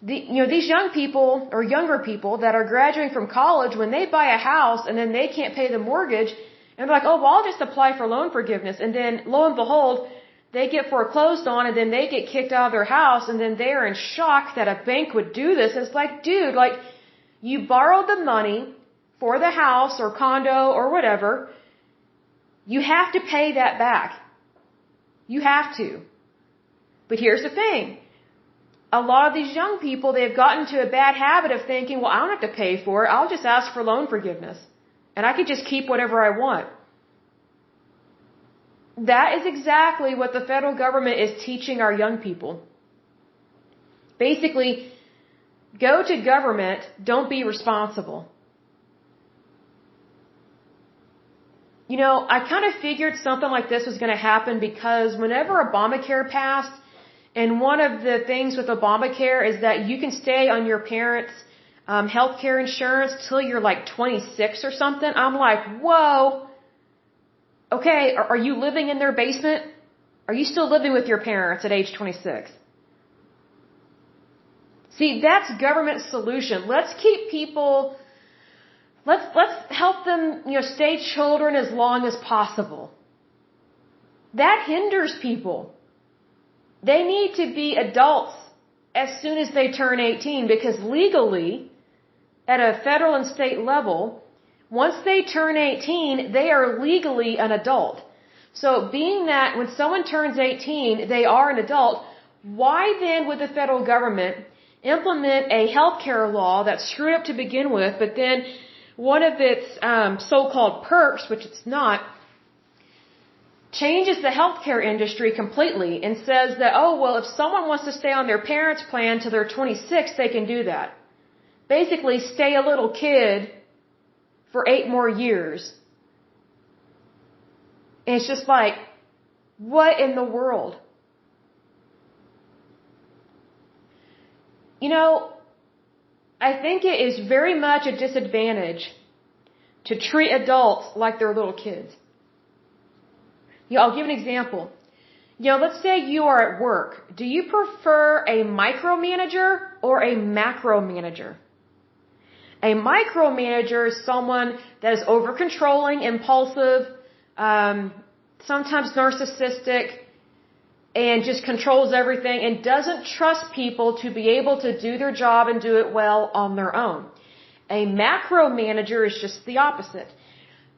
these young people or younger people that are graduating from college, when they buy a house and then they can't pay the mortgage, and they're like, oh, well, I'll just apply for loan forgiveness. And then, lo and behold, they get foreclosed on, and then they get kicked out of their house, and then they're in shock that a bank would do this. It's like, dude, you borrowed the money for the house or condo or whatever. You have to pay that back. You have to. But here's the thing. A lot of these young people, they've gotten to a bad habit of thinking, well, I don't have to pay for it. I'll just ask for loan forgiveness. And I could just keep whatever I want. That is exactly what the federal government is teaching our young people. Basically, go to government, don't be responsible. You know, I kind of figured something like this was going to happen because whenever Obamacare passed, and one of the things with Obamacare is that you can stay on your parents' health care insurance till you're like 26 or something. I'm like, whoa. Okay, are you living in their basement? Are you still living with your parents at age 26? See, that's government's solution. Let's keep people, let's help them, stay children as long as possible. That hinders people. They need to be adults as soon as they turn 18 because legally, at a federal and state level, once they turn 18, they are legally an adult. So being that when someone turns 18, they are an adult, why then would the federal government implement a healthcare law that's screwed up to begin with, but then one of its so-called perks, which it's not, changes the healthcare industry completely and says that, oh, well, if someone wants to stay on their parents' plan till they're 26, they can do that. Basically, stay a little kid for 8 more years. And it's just like, what in the world? I think it is very much a disadvantage to treat adults like they're little kids. I'll give an example. Let's say you are at work. Do you prefer a micromanager or a macromanager? A micromanager is someone that is over-controlling, impulsive, sometimes narcissistic, and just controls everything and doesn't trust people to be able to do their job and do it well on their own. A macromanager is just the opposite.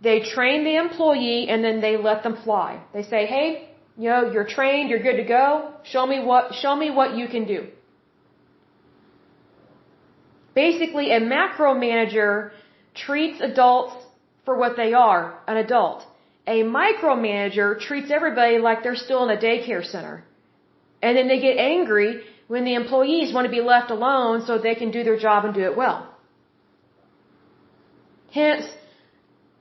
They train the employee and then they let them fly. They say, hey, you're trained, you're good to go. Show me what you can do. Basically, a macromanager treats adults for what they are, an adult. A micromanager treats everybody like they're still in a daycare center. And then they get angry when the employees want to be left alone so they can do their job and do it well. Hence,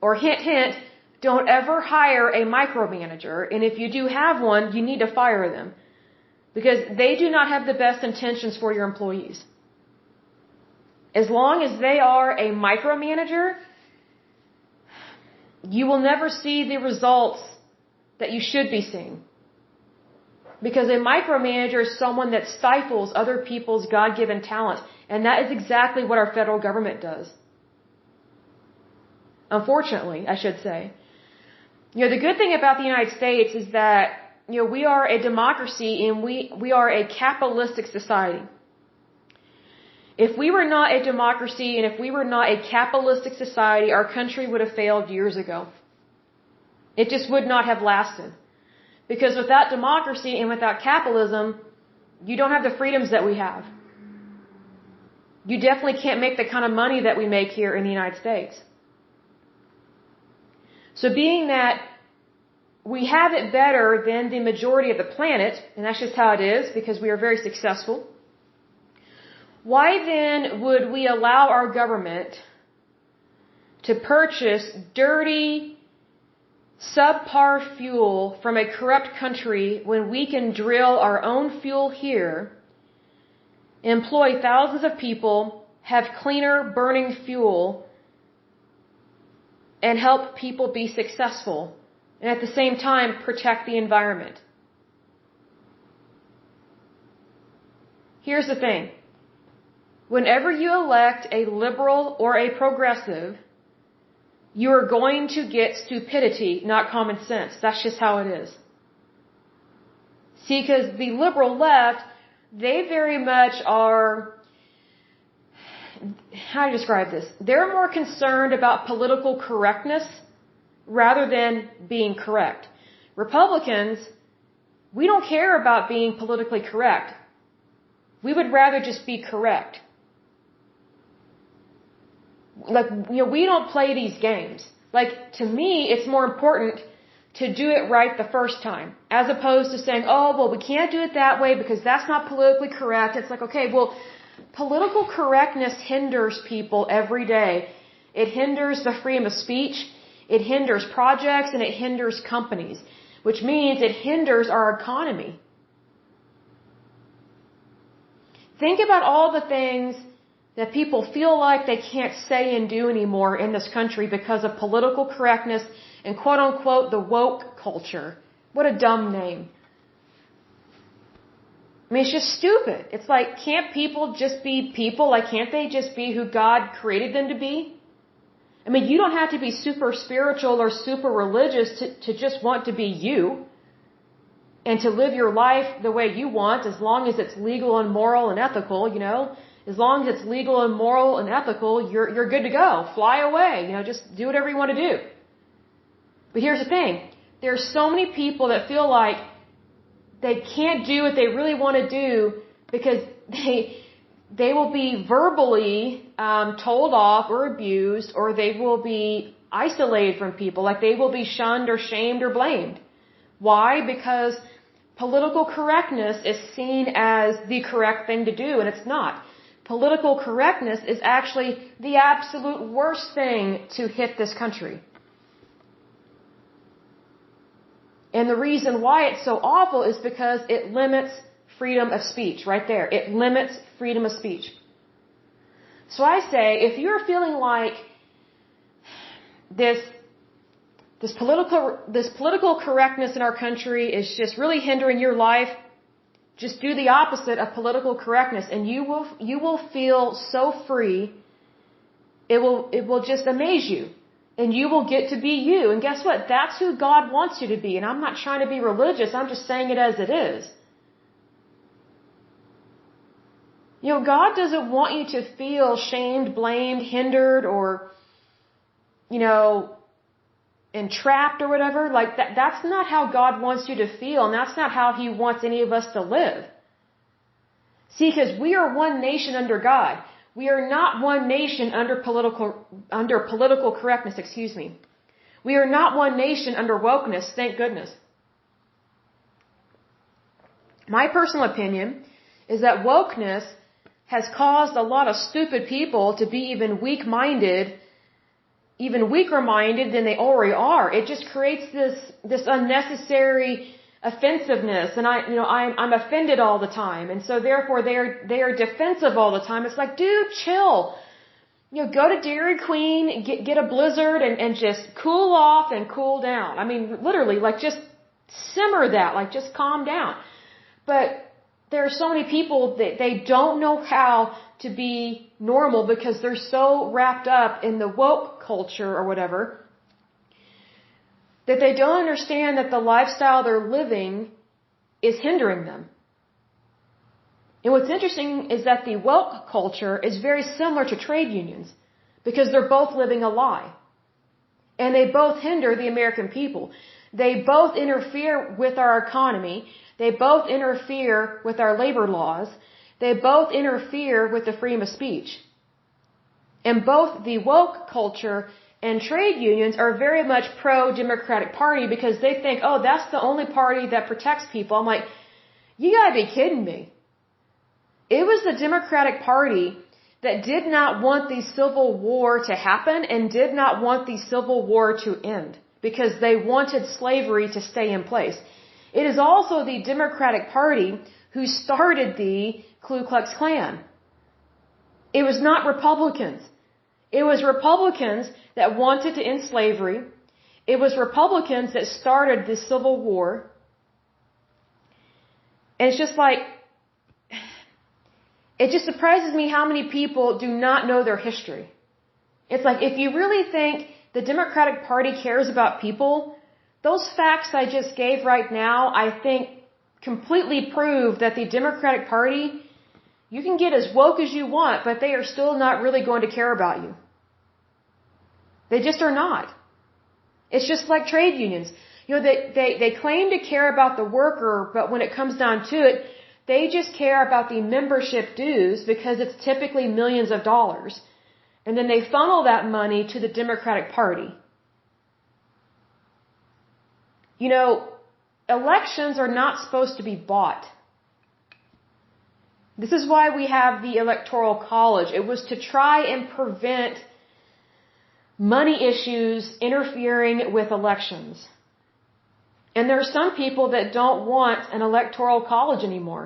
or hint, hint, don't ever hire a micromanager. And if you do have one, you need to fire them. Because they do not have the best intentions for your employees. As long as they are a micromanager, you will never see the results that you should be seeing. Because a micromanager is someone that stifles other people's God-given talent. And that is exactly what our federal government does. Unfortunately, I should say. The good thing about the United States is that, we are a democracy and we are a capitalistic society. If we were not a democracy and if we were not a capitalistic society, our country would have failed years ago. It just would not have lasted. Because without democracy and without capitalism, you don't have the freedoms that we have. You definitely can't make the kind of money that we make here in the United States. So being that we have it better than the majority of the planet, and that's just how it is because we are very successful, why then would we allow our government to purchase dirty, subpar fuel from a corrupt country when we can drill our own fuel here, employ thousands of people, have cleaner burning fuel, and help people be successful, and at the same time protect the environment? Here's the thing. Whenever you elect a liberal or a progressive, you are going to get stupidity, not common sense. That's just how it is. See, because the liberal left, they very much are, how do you describe this? They're more concerned about political correctness rather than being correct. Republicans, we don't care about being politically correct. We would rather just be correct. Like, we don't play these games. Like, to me, it's more important to do it right the first time, as opposed to saying, oh, well, we can't do it that way because that's not politically correct. It's like, okay, well, political correctness hinders people every day. It hinders the freedom of speech, it hinders projects, and it hinders companies, which means it hinders our economy. Think about all the things that people feel like they can't say and do anymore in this country because of political correctness and quote unquote the woke culture. What a dumb name. I mean, it's just stupid. It's like, can't people just be people? Like, can't they just be who God created them to be? I mean, you don't have to be super spiritual or super religious to just want to be you and to live your life the way you want, as long as it's legal and moral and ethical, As long as it's legal and moral and ethical, you're good to go. Fly away, just do whatever you want to do. But here's the thing. There are so many people that feel like they can't do what they really want to do because they will be verbally told off or abused, or they will be isolated from people, like they will be shunned or shamed or blamed. Why? Because political correctness is seen as the correct thing to do, and it's not. Political correctness is actually the absolute worst thing to hit this country. And the reason why it's so awful is because it limits freedom of speech, right there. It limits freedom of speech. So I say, if you're feeling like this political correctness in our country is just really hindering your life, just do the opposite of political correctness, and you will feel so free. It will just amaze you, and you will get to be you. And guess what? That's who God wants you to be. And I'm not trying to be religious. I'm just saying it as it is. God doesn't want you to feel shamed, blamed, hindered, or entrapped or whatever. Like that's not how God wants you to feel, and that's not how He wants any of us to live. See, because we are one nation under God. We are not one nation under political correctness, We are not one nation under wokeness, thank goodness. My personal opinion is that wokeness has caused a lot of stupid people to be even weaker-minded than they already are. It just creates this unnecessary offensiveness, and I'm offended all the time, and so therefore they are defensive all the time. It's like, dude, chill. Go to Dairy Queen, get a Blizzard, and just cool off and cool down. I mean, literally, like just simmer that, like just calm down. But there are so many people that they don't know how to be normal because they're so wrapped up in the woke culture or whatever that they don't understand that the lifestyle they're living is hindering them. And what's interesting is that the woke culture is very similar to trade unions because they're both living a lie. And they both hinder the American people. They both interfere with our economy. They both interfere with our labor laws. They both interfere with the freedom of speech. And both the woke culture and trade unions are very much pro-Democratic Party because they think, oh, that's the only party that protects people. I'm like, you gotta be kidding me. It was the Democratic Party that did not want the Civil War to happen and did not want the Civil War to end because they wanted slavery to stay in place. It is also the Democratic Party who started the Ku Klux Klan. It was not Republicans. It was Republicans that wanted to end slavery. It was Republicans that started the Civil War. And it's just like, it just surprises me how many people do not know their history. It's like, if you really think the Democratic Party cares about people, those facts I just gave right now, I think completely prove that the Democratic Party, you can get as woke as you want, but they are still not really going to care about you. They just are not. It's just like trade unions. They claim to care about the worker, but when it comes down to it, they just care about the membership dues because it's typically millions of dollars. And then they funnel that money to the Democratic Party. Elections are not supposed to be bought. This is why we have the Electoral College. It was to try and prevent money issues interfering with elections. And there are some people that don't want an Electoral College anymore.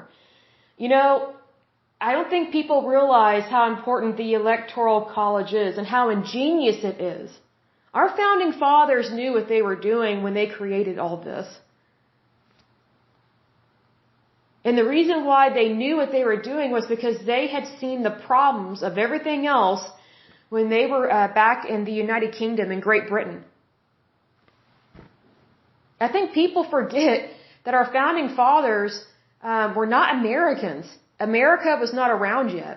I don't think people realize how important the Electoral College is and how ingenious it is. Our founding fathers knew what they were doing when they created all this. And the reason why they knew what they were doing was because they had seen the problems of everything else when they were back in the United Kingdom in Great Britain. I think people forget that our founding fathers were not Americans. America was not around yet.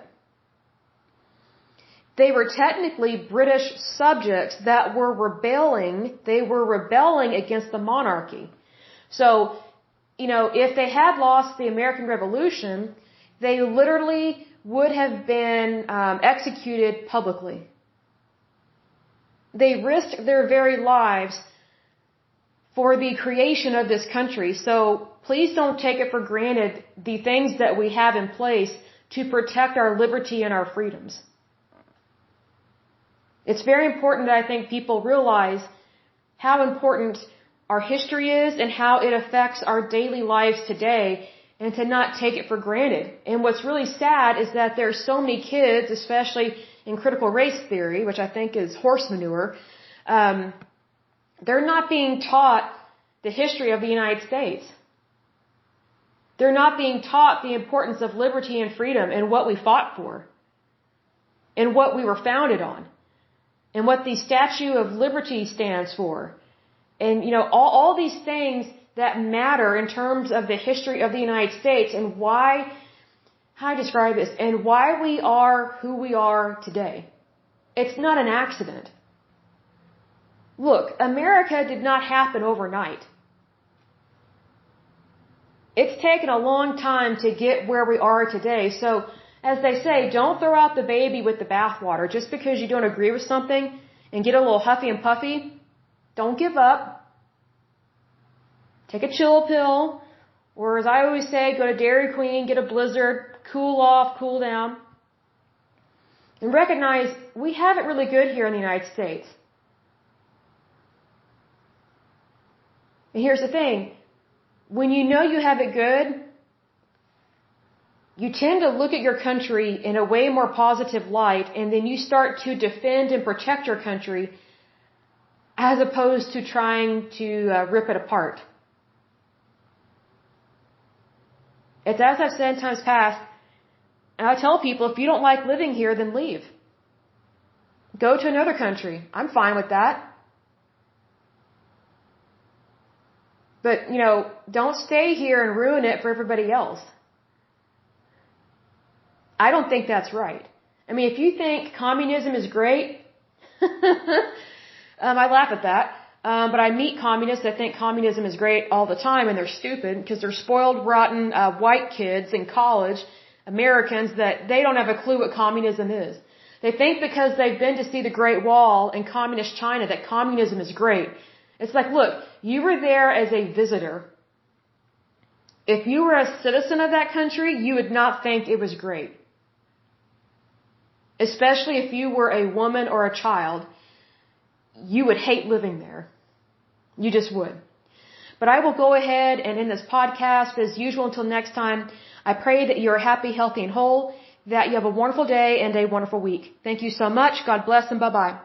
They were technically British subjects that were rebelling. They were rebelling against the monarchy. So, if they had lost the American Revolution, they literally would have been executed publicly. They risked their very lives for the creation of this country. So please don't take it for granted the things that we have in place to protect our liberty and our freedoms. It's very important that I think people realize how important our history is and how it affects our daily lives today, and to not take it for granted. And what's really sad is that there's so many kids, especially in critical race theory, which I think is horse manure, they're not being taught the history of the United States. They're not being taught the importance of liberty and freedom and what we fought for and what we were founded on and what the Statue of Liberty stands for. And, all these things that matter in terms of the history of the United States and how I describe this, and why we are who we are today. It's not an accident. Look, America did not happen overnight. It's taken a long time to get where we are today. So, as they say, don't throw out the baby with the bathwater. Just because you don't agree with something and get a little huffy and puffy, don't give up. Take a chill pill, or as I always say, go to Dairy Queen, get a Blizzard, cool off, cool down. And recognize we have it really good here in the United States. And here's the thing. When you know you have it good, you tend to look at your country in a way more positive light, and then you start to defend and protect your country as opposed to trying to rip it apart. It's as I've said in times past, and I tell people, if you don't like living here, then leave. Go to another country. I'm fine with that. But, don't stay here and ruin it for everybody else. I don't think that's right. I mean, if you think communism is great, I laugh at that. But I meet communists that think communism is great all the time, and they're stupid because they're spoiled, rotten, white kids in college, Americans, that they don't have a clue what communism is. They think because they've been to see the Great Wall in communist China that communism is great. It's like, look, you were there as a visitor. If you were a citizen of that country, you would not think it was great. Especially if you were a woman or a child, you would hate living there. You just would. But I will go ahead and end this podcast as usual until next time. I pray that you're happy, healthy, and whole, that you have a wonderful day and a wonderful week. Thank you so much. God bless and bye-bye.